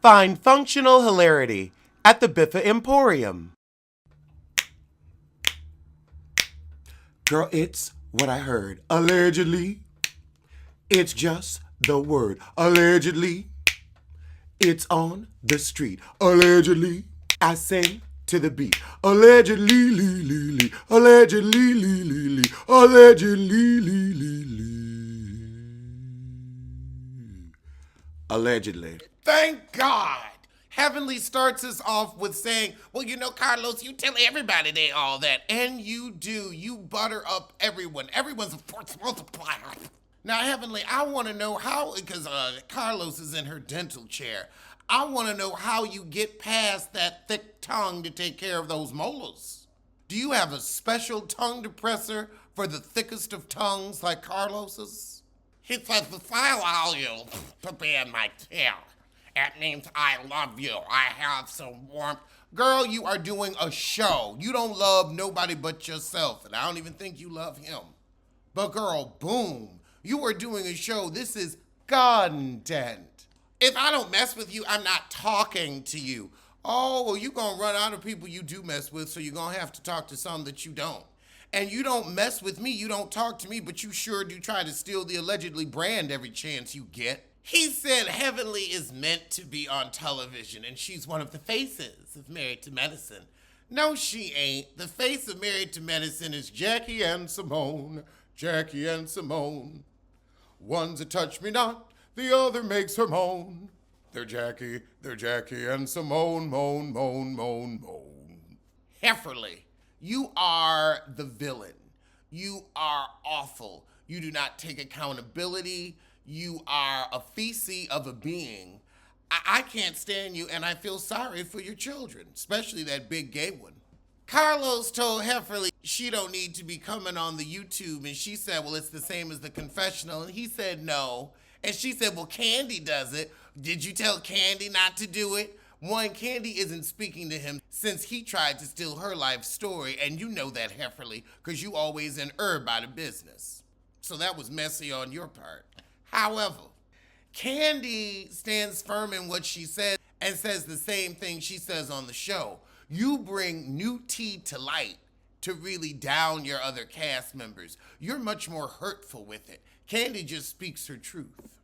Find functional hilarity at the Biffa Emporium. Girl, it's what I heard. Allegedly, it's just the word. Allegedly, it's on the street. Allegedly, I sing to the beat. Allegedly, lee, lee, lee. Allegedly, lee, lee, lee. Allegedly, lee, lee, lee. Allegedly. Thank God. Heavenly starts us off with saying, well, you know, Carlos, you tell everybody they all that. And you do. You butter up everyone. Everyone's a force multiplier. Now, Heavenly, I want to know how, because Carlos is in her dental chair. I want to know how you get past that thick tongue to take care of those molars. Do you have a special tongue depressor for the thickest of tongues like Carlos's? He says, the file all you to be in my chair. That means I love you. I have some warmth. Girl, you are doing a show. You don't love nobody but yourself, and I don't even think you love him. But girl, boom, you are doing a show. This is content. If I don't mess with you, I'm not talking to you. Oh, well, you're going to run out of people you do mess with, so you're going to have to talk to some that you don't. And you don't mess with me, you don't talk to me, but you sure do try to steal the allegedly brand every chance you get. He said Heavenly is meant to be on television, and she's one of the faces of Married to Medicine. No, she ain't. The face of Married to Medicine is Jackie and Simone. Jackie and Simone. One's a touch me not, the other makes her moan. They're Jackie and Simone, moan, moan, moan, moan. Hefferly, you are the villain. You are awful. You do not take accountability. You are a feces of a being. I can't stand you, and I feel sorry for your children, especially that big gay one. Carlos told Hefferly she don't need to be coming on the YouTube, and she said, well, it's the same as the confessional, and he said no. And she said, well, Candy does it. Did you tell Candy not to do it? One, Candy isn't speaking to him since he tried to steal her life story, and you know that, Hefferly, because you always in by the business. So that was messy on your part. However, Candy stands firm in what she says and says the same thing she says on the show. You bring new tea to light to really down your other cast members. You're much more hurtful with it. Candy just speaks her truth.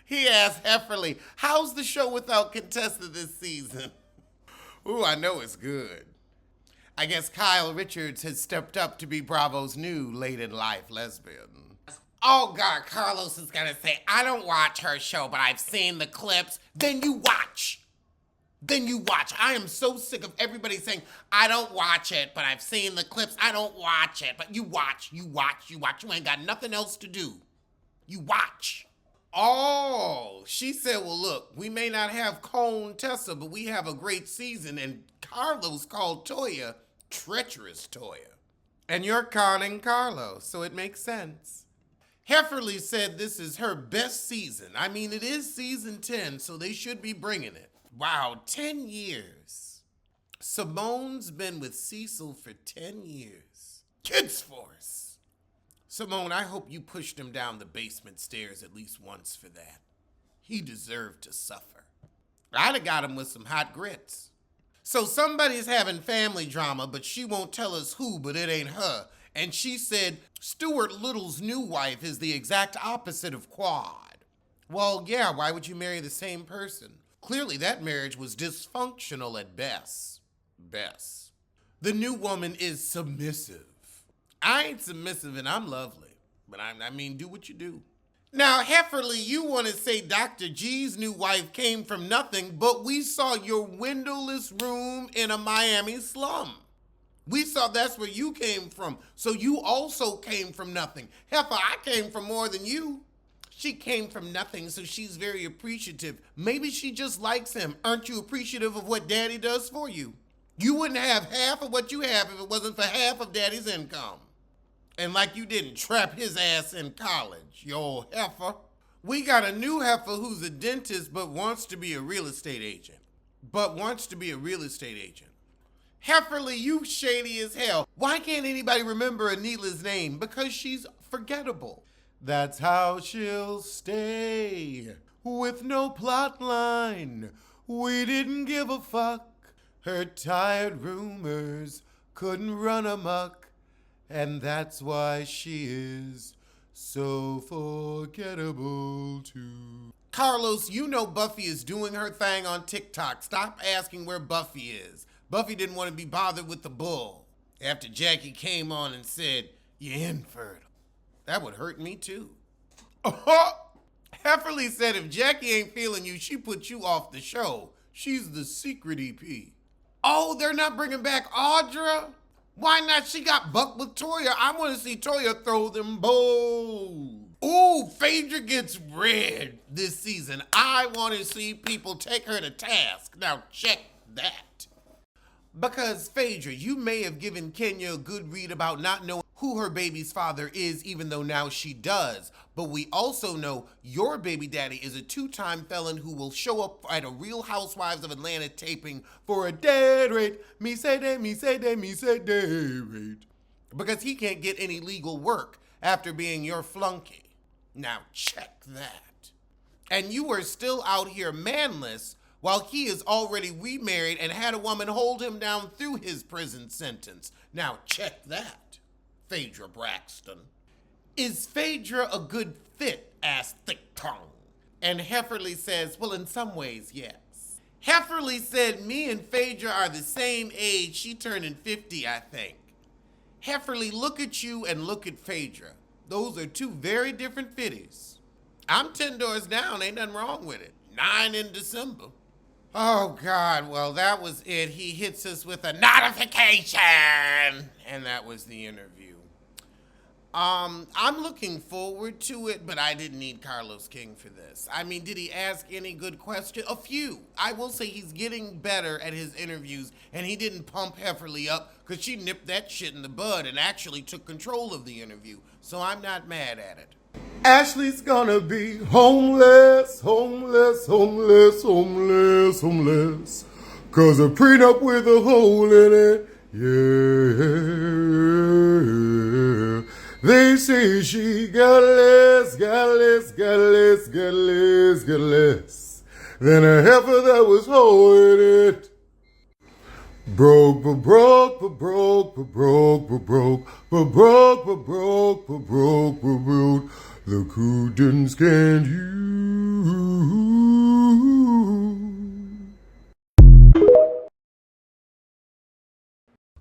He asked Hefferly, how's the show without contestant this season? Ooh, I know it's good. I guess Kyle Richards has stepped up to be Bravo's new late-in-life lesbian. Oh, God, Carlos is going to say, I don't watch her show, but I've seen the clips. Then you watch. I am so sick of everybody saying, I don't watch it, but I've seen the clips. I don't watch it, but you watch. You ain't got nothing else to do. You watch. Oh, she said, well, look, we may not have Cone Tessa, but we have a great season. And Carlos called Toya treacherous Toya. And you're conning Carlos, so it makes sense. Hefferly said this is her best season. I mean, it is season 10, so they should be bringing it. Wow, 10 years. Simone's been with Cecil for 10 years. Kids Force. Simone, I hope you pushed him down the basement stairs at least once for that. He deserved to suffer. I'd have got him with some hot grits. So somebody's having family drama, but she won't tell us who, but it ain't her. And she said Stuart Little's new wife is the exact opposite of Quad. Well, yeah, why would you marry the same person? Clearly that marriage was dysfunctional at best. The new woman is submissive. I ain't submissive and I'm lovely, but I mean, do what you do. Now, Hefferly, you want to say Dr. G's new wife came from nothing, but we saw your windowless room in a Miami slum. We saw that's where you came from, so you also came from nothing. Heifer, I came from more than you. She came from nothing, so she's very appreciative. Maybe she just likes him. Aren't you appreciative of what Daddy does for you? You wouldn't have half of what you have if it wasn't for half of Daddy's income. And like you didn't trap his ass in college, you old heifer. We got a new heifer who's a dentist but wants to be a real estate agent. Hefferly, you shady as hell. Why can't anybody remember Anila's name? Because she's forgettable. That's how she'll stay with no plot line. We didn't give a fuck. Her tired rumors couldn't run amok, and that's why she is so forgettable too. Carlos, you know Buffy is doing her thing on TikTok. Stop asking where Buffy is. Buffy didn't want to be bothered with the bull after Jackie came on and said, "You're infertile." That would hurt me too. Hefferly said if Jackie ain't feeling you, she put you off the show. She's the secret EP. Oh, they're not bringing back Audra? Why not? She got bucked with Toya. I want to see Toya throw them bowls. Ooh, Phaedra gets red this season. I want to see people take her to task. Now check that. Because Phaedra, you may have given Kenya a good read about not knowing who her baby's father is, even though now she does. But we also know your baby daddy is a 2-time felon who will show up at a Real Housewives of Atlanta taping for a dead rate. Me say day rate. Because he can't get any legal work after being your flunky. Now check that. And you are still out here manless while he is already remarried and had a woman hold him down through his prison sentence. Now check that, Phaedra Braxton. Is Phaedra a good fit? Asked Thick Tongue. And Hefferly says, well, in some ways, yes. Hefferly said, me and Phaedra are the same age. She turning 50, I think. Hefferly, look at you and look at Phaedra. Those are two very different fitties. I'm 10 doors down, ain't nothing wrong with it. 9 in December. Oh, God, well, that was it. He hits us with a notification. And that was the interview. I'm looking forward to it, but I didn't need Carlos King for this. I mean, did he ask any good questions? A few. I will say he's getting better at his interviews, and he didn't pump Hefferly up because she nipped that shit in the bud and actually took control of the interview. So I'm not mad at it. Ashley's gonna be homeless, homeless, homeless, homeless, homeless. 'Cause a prenup with a hole in it, yeah. They say she got less, got less, got less, got less, got less than a heifer that was holding it. Broke, but broke, but broke, but broke, but broke, but broke, but broke, but broke, but broke. The coup didn't stand you.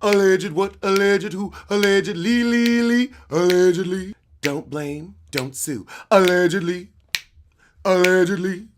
Alleged what? Alleged who? Allegedly, allegedly. Don't blame, don't sue. Allegedly, allegedly.